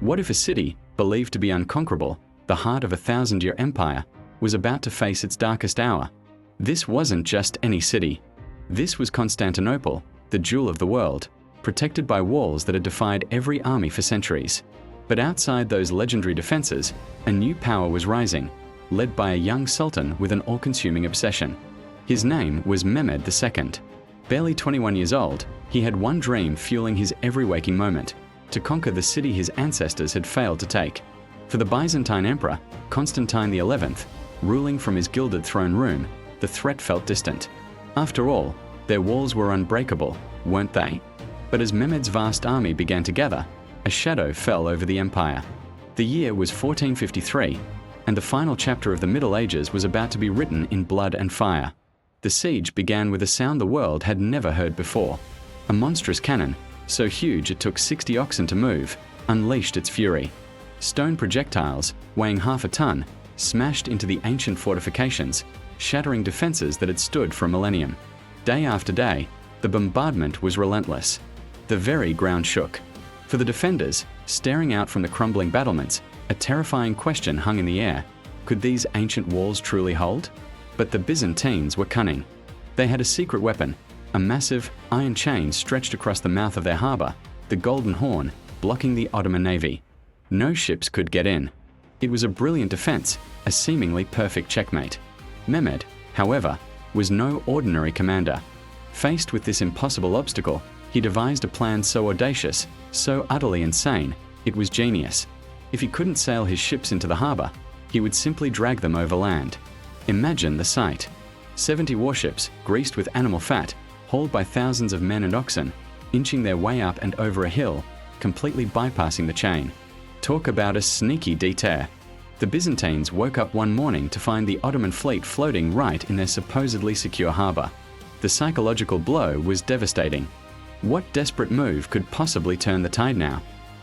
What if a city, believed to be unconquerable, the heart of a thousand-year empire, was about to face its darkest hour? This wasn't just any city. This was Constantinople, the jewel of the world, protected by walls that had defied every army for centuries. But outside those legendary defenses, a new power was rising, led by a young sultan with an all-consuming obsession. His name was Mehmed II. Barely 21 years old, he had one dream fueling his every waking moment: to conquer the city his ancestors had failed to take. For the Byzantine Emperor, Constantine XI, ruling from his gilded throne room, the threat felt distant. After all, their walls were unbreakable, weren't they? But as Mehmed's vast army began to gather, a shadow fell over the empire. The year was 1453, and the final chapter of the Middle Ages was about to be written in blood and fire. The siege began with a sound the world had never heard before. A monstrous cannon, so huge it took 60 oxen to move, unleashed its fury. Stone projectiles, weighing half a ton, smashed into the ancient fortifications, shattering defenses that had stood for a millennium. Day after day, the bombardment was relentless. The very ground shook. For the defenders, staring out from the crumbling battlements, a terrifying question hung in the air: could these ancient walls truly hold? But the Byzantines were cunning. They had a secret weapon, a massive iron chain stretched across the mouth of their harbor, the Golden Horn, blocking the Ottoman navy. No ships could get in. It was a brilliant defense, a seemingly perfect checkmate. Mehmed, however, was no ordinary commander. Faced with this impossible obstacle, he devised a plan so audacious, so utterly insane, it was genius. If he couldn't sail his ships into the harbor, he would simply drag them overland. Imagine the sight. 70 warships, greased with animal fat, hauled by thousands of men and oxen, inching their way up and over a hill, completely bypassing the chain. Talk about a sneaky detour. The Byzantines woke up one morning to find the Ottoman fleet floating right in their supposedly secure harbor. The psychological blow was devastating. What desperate move could possibly turn the tide now?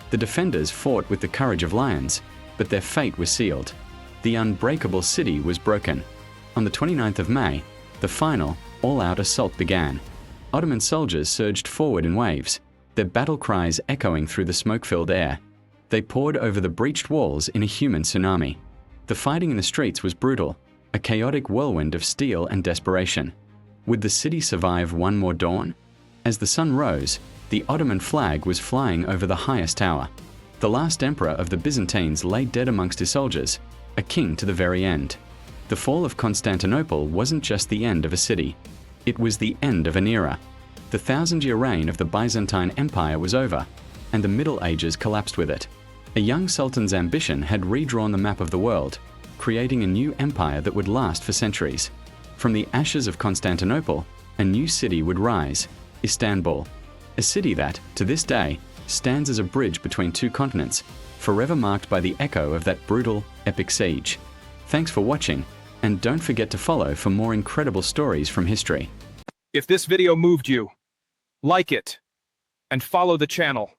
The defenders fought with the courage of lions, but their fate was sealed. The unbreakable city was broken. On the 29th of May, the final, all-out assault began. Ottoman soldiers surged forward in waves, their battle cries echoing through the smoke-filled air. They poured over the breached walls in a human tsunami. The fighting in the streets was brutal, a chaotic whirlwind of steel and desperation. Would the city survive one more dawn? As the sun rose, the Ottoman flag was flying over the highest tower. The last emperor of the Byzantines lay dead amongst his soldiers, a king to the very end. The fall of Constantinople wasn't just the end of a city. It was the end of an era. The thousand-year reign of the Byzantine Empire was over, and the Middle Ages collapsed with it. A young sultan's ambition had redrawn the map of the world, creating a new empire that would last for centuries. From the ashes of Constantinople, a new city would rise: Istanbul. A city that, to this day, stands as a bridge between two continents, forever marked by the echo of that brutal, epic siege. Thanks for watching, and don't forget to follow for more incredible stories from history. If this video moved you, like it and follow the channel.